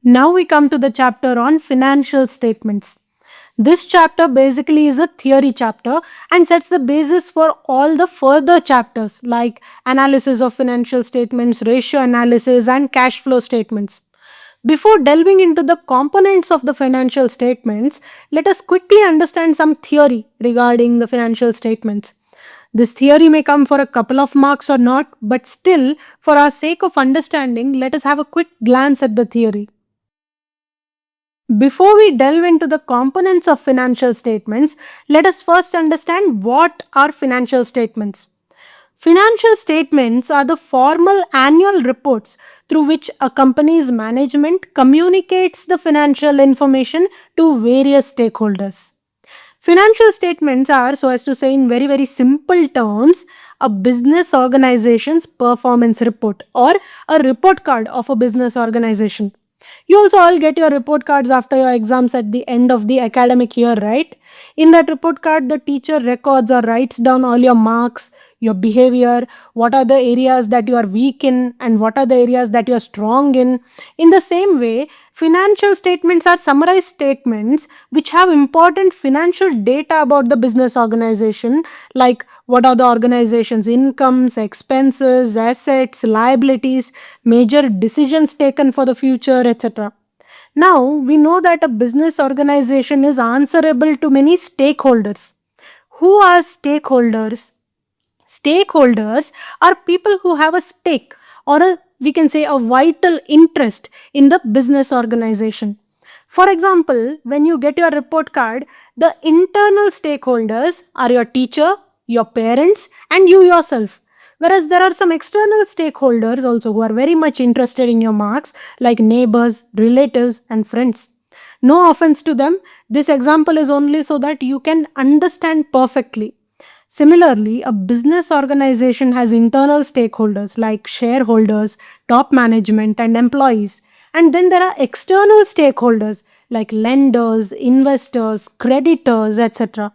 Now we come to the chapter on financial statements. This chapter basically is a theory chapter and sets the basis for all the further chapters like analysis of financial statements, ratio analysis, and cash flow statements. Before delving into the components of the financial statements, let us quickly understand some theory regarding the financial statements. This theory may come for a couple of marks or not, but still, for our sake of understanding, let us have a quick glance at the theory. Before we delve into the components of financial statements, let us first understand what are financial statements. Financial statements are the formal annual reports through which a company's management communicates the financial information to various stakeholders. Financial statements are, so as to say in very simple terms, a business organization's performance report or a report card of a business organization. You also all get your report cards after your exams at the end of the academic year, right? In that report card, the teacher records or writes down all your marks, your behavior, what are the areas that you are weak in, and what are the areas that you are strong in. In the same way, financial statements are summarized statements which have important financial data about the business organization, like what are the organization's incomes, expenses, assets, liabilities, major decisions taken for the future, etc. Now, we know that a business organization is answerable to many stakeholders. Who are stakeholders? Stakeholders are people who have a stake or we can say a vital interest in the business organization. For example, when you get your report card, the internal stakeholders are your teacher, your parents, and you yourself. Whereas there are some external stakeholders also who are very much interested in your marks, like neighbors, relatives, and friends. No offense to them, this example is only so that you can understand perfectly. Similarly, a business organization has internal stakeholders like shareholders, top management, and employees. And then there are external stakeholders like lenders, investors, creditors, etc.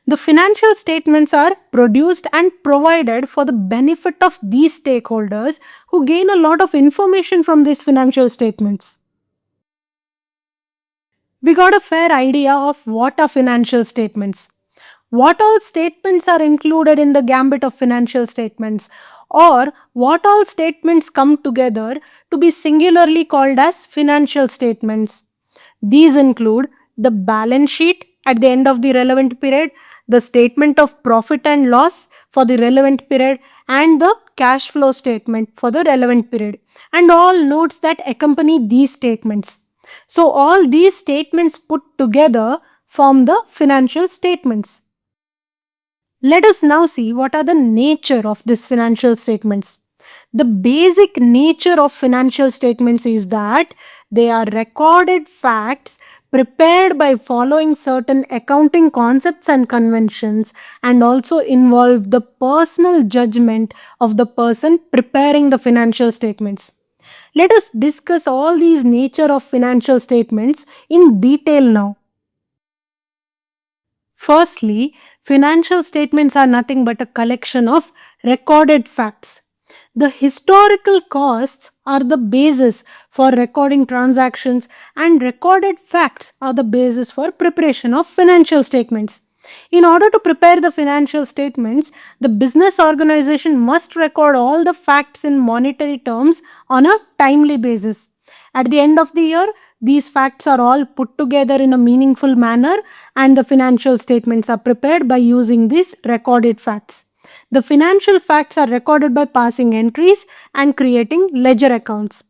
The financial statements are produced and provided for the benefit of these stakeholders who gain a lot of information from these financial statements. We got a fair idea of what are financial statements. What all statements are included in the gambit of financial statements, or what all statements come together to be singularly called as financial statements. These include the balance sheet at the end of the relevant period, the statement of profit and loss for the relevant period, and the cash flow statement for the relevant period, and all notes that accompany these statements. So, all these statements put together form the financial statements. Let us now see what are the nature of these financial statements. The basic nature of financial statements is that they are recorded facts prepared by following certain accounting concepts and conventions, and also involve the personal judgment of the person preparing the financial statements. Let us discuss all these nature of financial statements in detail now. Firstly, financial statements are nothing but a collection of recorded facts. The historical costs are the basis for recording transactions, and recorded facts are the basis for preparation of financial statements. In order to prepare the financial statements, the business organization must record all the facts in monetary terms on a timely basis. At the end of the year, these facts are all put together in a meaningful manner, and the financial statements are prepared by using these recorded facts. The financial facts are recorded by passing entries and creating ledger accounts.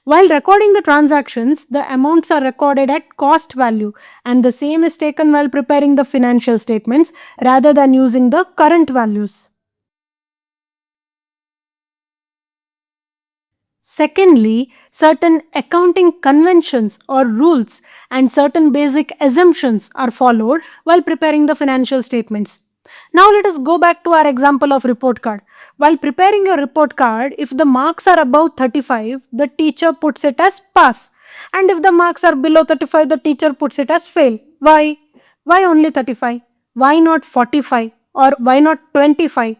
While recording the transactions, the amounts are recorded at cost value, and the same is taken while preparing the financial statements rather than using the current values. Secondly, certain accounting conventions or rules and certain basic assumptions are followed while preparing the financial statements. Now let us go back to our example of report card. While preparing your report card, if the marks are above 35, the teacher puts it as pass. And if the marks are below 35, the teacher puts it as fail. Why? Why only 35? Why not 45? Or why not 25?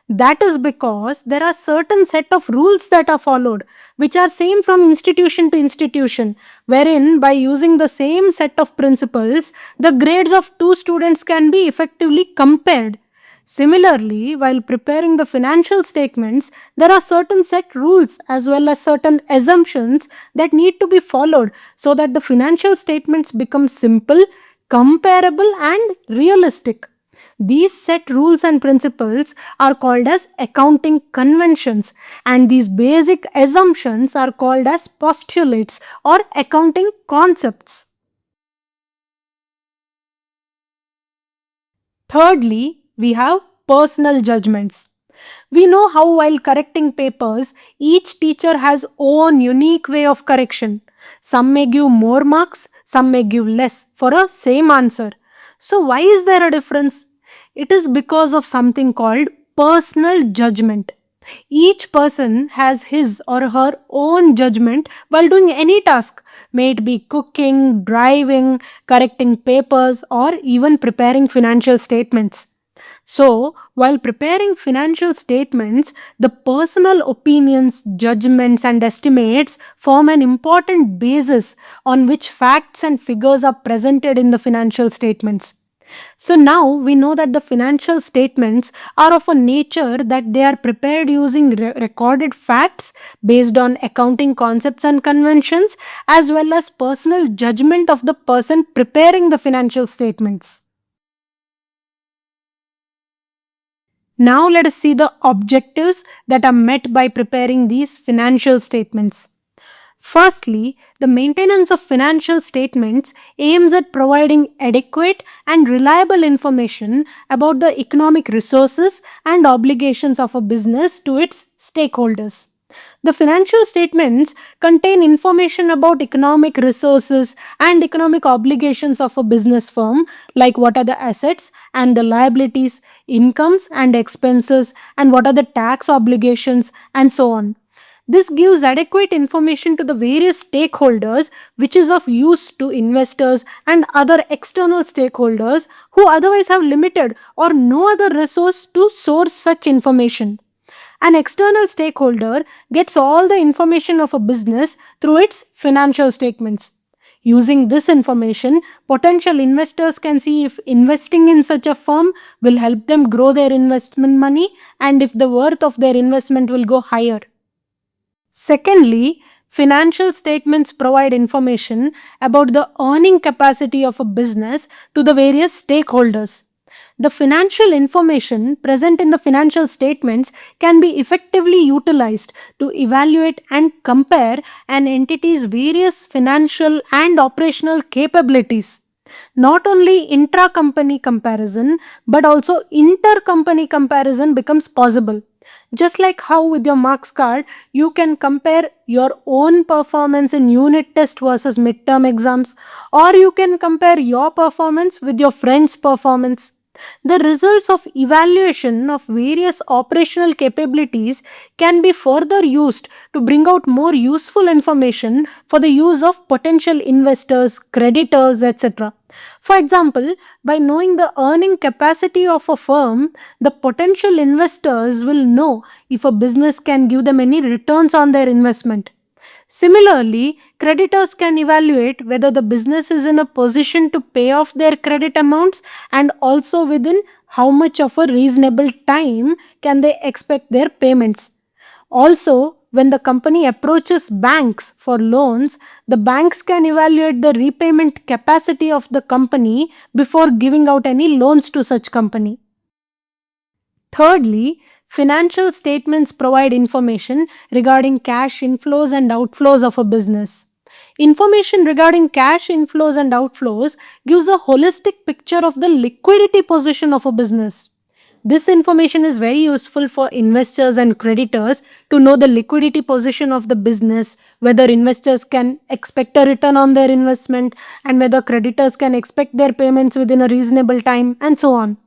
That is because there are certain set of rules that are followed, which are same from institution to institution, wherein by using the same set of principles, the grades of two students can be effectively compared. Similarly, while preparing the financial statements, there are certain set rules as well as certain assumptions that need to be followed so that the financial statements become simple, comparable, and realistic. These set rules and principles are called as accounting conventions, and these basic assumptions are called as postulates or accounting concepts. Thirdly, we have personal judgments. We know how while correcting papers, each teacher has own unique way of correction. Some may give more marks, some may give less for a same answer. So why is there a difference? It is because of something called personal judgment. Each person has his or her own judgment while doing any task, may it be cooking, driving, correcting papers, or even preparing financial statements. So, while preparing financial statements, the personal opinions, judgments, and estimates form an important basis on which facts and figures are presented in the financial statements. So now we know that the financial statements are of a nature that they are prepared using recorded facts based on accounting concepts and conventions, as well as personal judgment of the person preparing the financial statements. Now let us see the objectives that are met by preparing these financial statements. Firstly, the maintenance of financial statements aims at providing adequate and reliable information about the economic resources and obligations of a business to its stakeholders. The financial statements contain information about economic resources and economic obligations of a business firm, like what are the assets and the liabilities, incomes and expenses, and what are the tax obligations, and so on. This gives adequate information to the various stakeholders, which is of use to investors and other external stakeholders who otherwise have limited or no other resource to source such information. An external stakeholder gets all the information of a business through its financial statements. Using this information, potential investors can see if investing in such a firm will help them grow their investment money and if the worth of their investment will go higher. Secondly, financial statements provide information about the earning capacity of a business to the various stakeholders. The financial information present in the financial statements can be effectively utilized to evaluate and compare an entity's various financial and operational capabilities. Not only intra-company comparison, but also inter-company comparison becomes possible. Just like how with your marks card, you can compare your own performance in unit test versus midterm exams, or you can compare your performance with your friend's performance. The results of evaluation of various operational capabilities can be further used to bring out more useful information for the use of potential investors, creditors, etc. For example, by knowing the earning capacity of a firm, the potential investors will know if a business can give them any returns on their investment. Similarly, creditors can evaluate whether the business is in a position to pay off their credit amounts and also within how much of a reasonable time can they expect their payments. Also, when the company approaches banks for loans, the banks can evaluate the repayment capacity of the company before giving out any loans to such company. Thirdly, financial statements provide information regarding cash inflows and outflows of a business. Information regarding cash inflows and outflows gives a holistic picture of the liquidity position of a business. This information is very useful for investors and creditors to know the liquidity position of the business, whether investors can expect a return on their investment, and whether creditors can expect their payments within a reasonable time, and so on.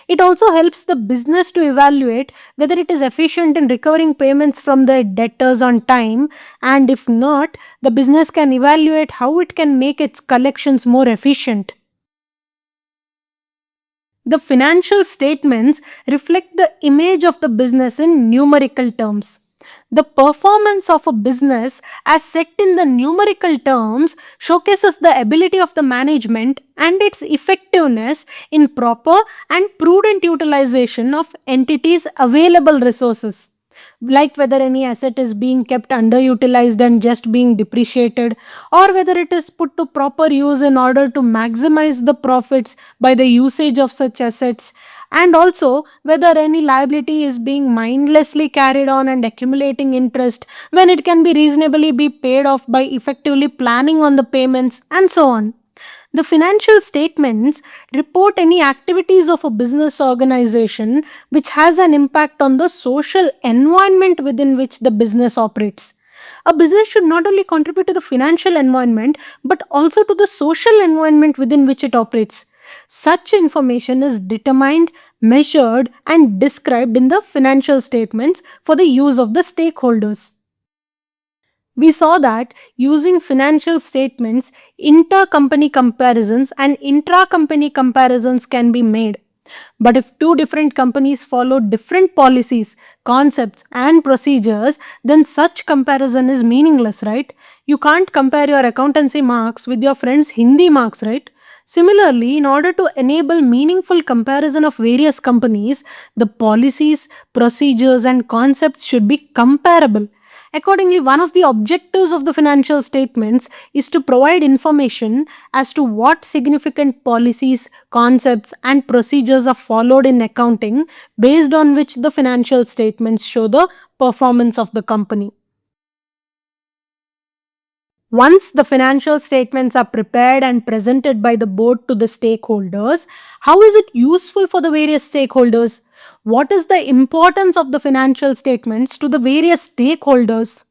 It also helps the business to evaluate whether it is efficient in recovering payments from the debtors on time, and if not, the business can evaluate how it can make its collections more efficient. The financial statements reflect the image of the business in numerical terms. The performance of a business, as set in the numerical terms, showcases the ability of the management and its effectiveness in proper and prudent utilization of entities' available resources, like whether any asset is being kept underutilized and just being depreciated, or whether it is put to proper use in order to maximize the profits by the usage of such assets, and also whether any liability is being mindlessly carried on and accumulating interest when it can be reasonably be paid off by effectively planning on the payments, and so on. The financial statements report any activities of a business organization which has an impact on the social environment within which the business operates. A business should not only contribute to the financial environment but also to the social environment within which it operates. Such information is determined, measured, and described in the financial statements for the use of the stakeholders. We saw that using financial statements, intercompany comparisons and intra-company comparisons can be made. But if two different companies follow different policies, concepts, and procedures, then such comparison is meaningless, right? You can't compare your accountancy marks with your friend's Hindi marks, right? Similarly, in order to enable meaningful comparison of various companies, the policies, procedures, and concepts should be comparable. Accordingly, one of the objectives of the financial statements is to provide information as to what significant policies, concepts, and procedures are followed in accounting, based on which the financial statements show the performance of the company. Once the financial statements are prepared and presented by the board to the stakeholders, how is it useful for the various stakeholders? What is the importance of the financial statements to the various stakeholders?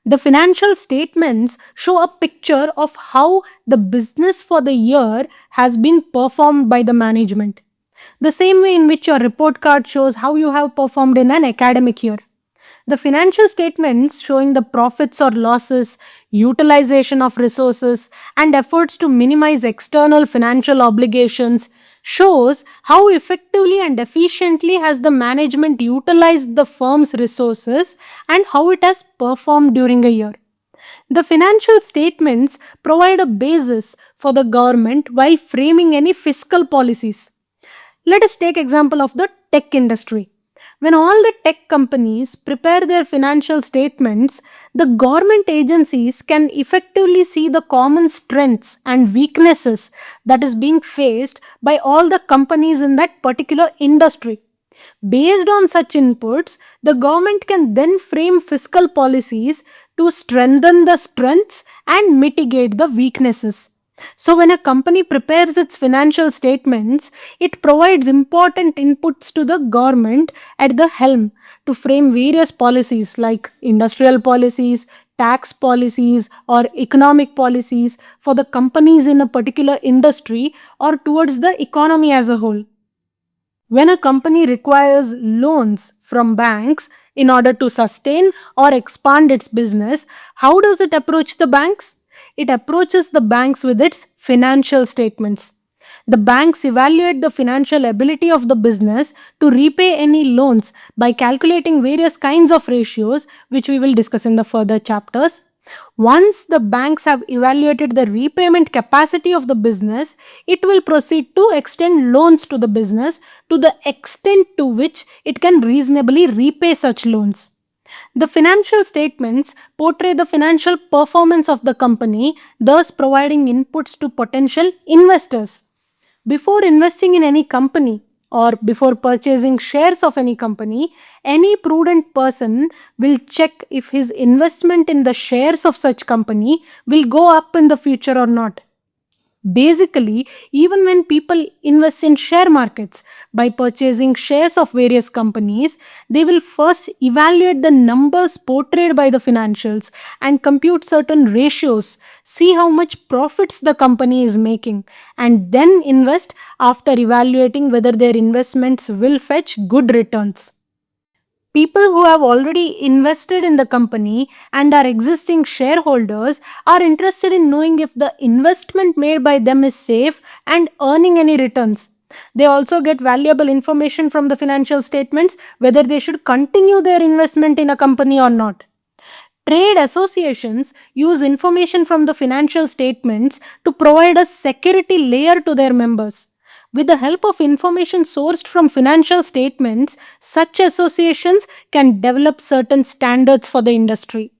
The financial statements show a picture of how the business for the year has been performed by the management. The same way in which your report card shows how you have performed in an academic year. The financial statements showing the profits or losses, utilization of resources, and efforts to minimize external financial obligations shows how effectively and efficiently has the management utilized the firm's resources and how it has performed during a year. The financial statements provide a basis for the government while framing any fiscal policies. Let us take example of the tech industry. When all the tech companies prepare their financial statements, the government agencies can effectively see the common strengths and weaknesses that is being faced by all the companies in that particular industry. Based on such inputs, the government can then frame fiscal policies to strengthen the strengths and mitigate the weaknesses. So, when a company prepares its financial statements, it provides important inputs to the government at the helm to frame various policies like industrial policies, tax policies, or economic policies for the companies in a particular industry or towards the economy as a whole. When a company requires loans from banks in order to sustain or expand its business, how does it approach the banks? It approaches the banks with its financial statements. The banks evaluate the financial ability of the business to repay any loans by calculating various kinds of ratios, which we will discuss in the further chapters. Once the banks have evaluated the repayment capacity of the business, it will proceed to extend loans to the business to the extent to which it can reasonably repay such loans. The financial statements portray the financial performance of the company, thus providing inputs to potential investors. Before investing in any company or before purchasing shares of any company, any prudent person will check if his investment in the shares of such company will go up in the future or not. Basically, even when people invest in share markets by purchasing shares of various companies, they will first evaluate the numbers portrayed by the financials and compute certain ratios, see how much profits the company is making, and then invest after evaluating whether their investments will fetch good returns. People who have already invested in the company and are existing shareholders are interested in knowing if the investment made by them is safe and earning any returns. They also get valuable information from the financial statements, whether they should continue their investment in a company or not. Trade associations use information from the financial statements to provide a security layer to their members. With the help of information sourced from financial statements, such associations can develop certain standards for the industry.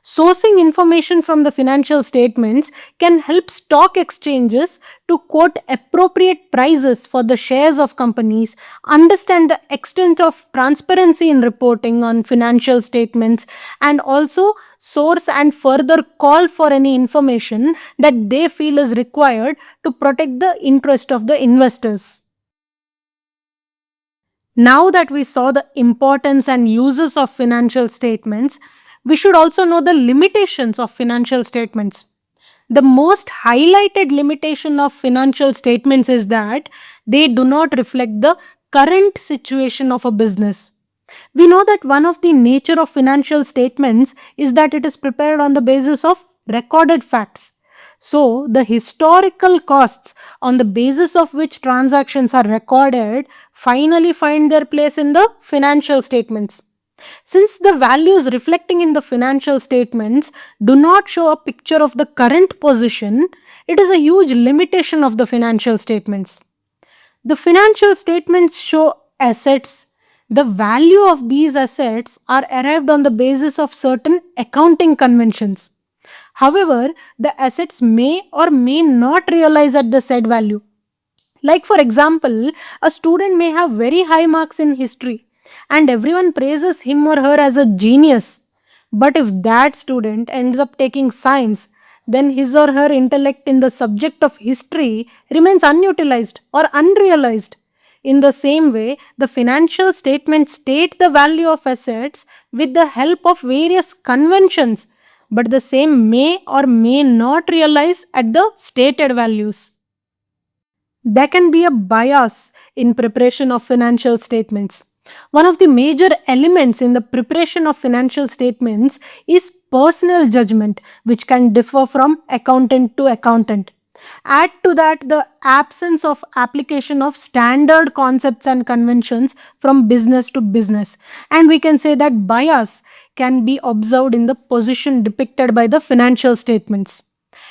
Sourcing information from the financial statements can help stock exchanges to quote appropriate prices for the shares of companies, understand the extent of transparency in reporting on financial statements, and also source and further call for any information that they feel is required to protect the interest of the investors. Now that we saw the importance and uses of financial statements, we should also know the limitations of financial statements. The most highlighted limitation of financial statements is that they do not reflect the current situation of a business. We know that one of the nature of financial statements is that it is prepared on the basis of recorded facts. So, the historical costs on the basis of which transactions are recorded finally find their place in the financial statements. Since the values reflecting in the financial statements do not show a picture of the current position, it is a huge limitation of the financial statements. The financial statements show assets. The value of these assets are arrived on the basis of certain accounting conventions. However, the assets may or may not realize at the said value. Like, for example, a student may have very high marks in history and everyone praises him or her as a genius. But if that student ends up taking science, then his or her intellect in the subject of history remains unutilized or unrealized. In the same way, the financial statements state the value of assets with the help of various conventions, but the same may or may not realize at the stated values. There can be a bias in preparation of financial statements. One of the major elements in the preparation of financial statements is personal judgment, which can differ from accountant to accountant. Add to that the absence of application of standard concepts and conventions from business to business, and we can say that bias can be observed in the position depicted by the financial statements.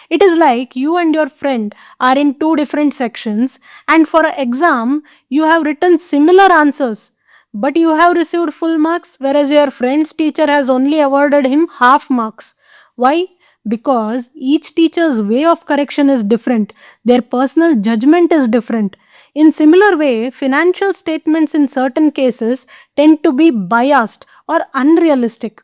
It is like you and your friend are in two different sections, and for an exam, you have written similar answers, but you have received full marks, whereas your friend's teacher has only awarded him half marks. Why? Because each teacher's way of correction is different, their personal judgment is different. In similar way, financial statements in certain cases tend to be biased or unrealistic.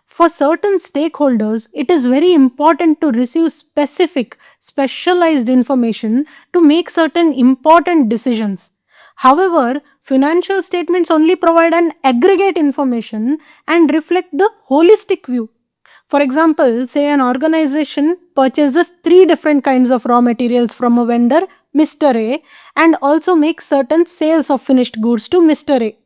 For certain stakeholders, it is very important to receive specific, specialized information to make certain important decisions. However, financial statements only provide an aggregate information and reflect the holistic view. For example, say an organization purchases three different kinds of raw materials from a vendor, Mr. A, and also makes certain sales of finished goods to Mr. A.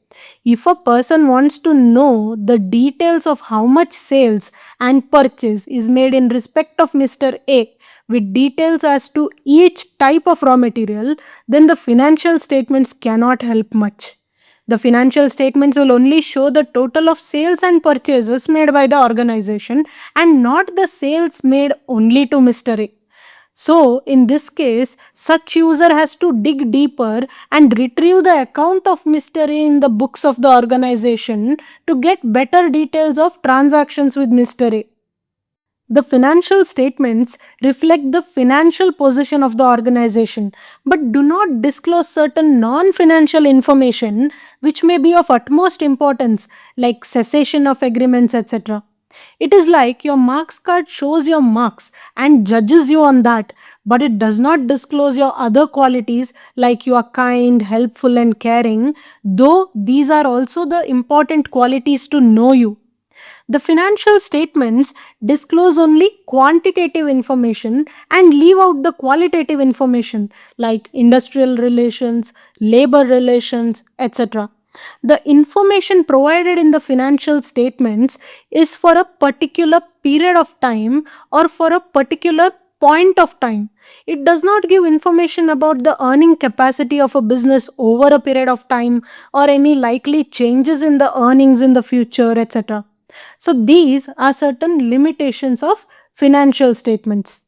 If a person wants to know the details of how much sales and purchase is made in respect of Mr. A with details as to each type of raw material, then the financial statements cannot help much. The financial statements will only show the total of sales and purchases made by the organization and not the sales made only to Mr. A. So, in this case, such user has to dig deeper and retrieve the account of Mr. A in the books of the organization to get better details of transactions with Mr. A. The financial statements reflect the financial position of the organization but do not disclose certain non-financial information which may be of utmost importance, like cessation of agreements, etc. It is like your marks card shows your marks and judges you on that, but it does not disclose your other qualities like you are kind, helpful, and caring, though these are also the important qualities to know you. The financial statements disclose only quantitative information and leave out the qualitative information like industrial relations, labor relations, etc. The information provided in the financial statements is for a particular period of time or for a particular point of time. It does not give information about the earning capacity of a business over a period of time or any likely changes in the earnings in the future, etc. So these are certain limitations of financial statements.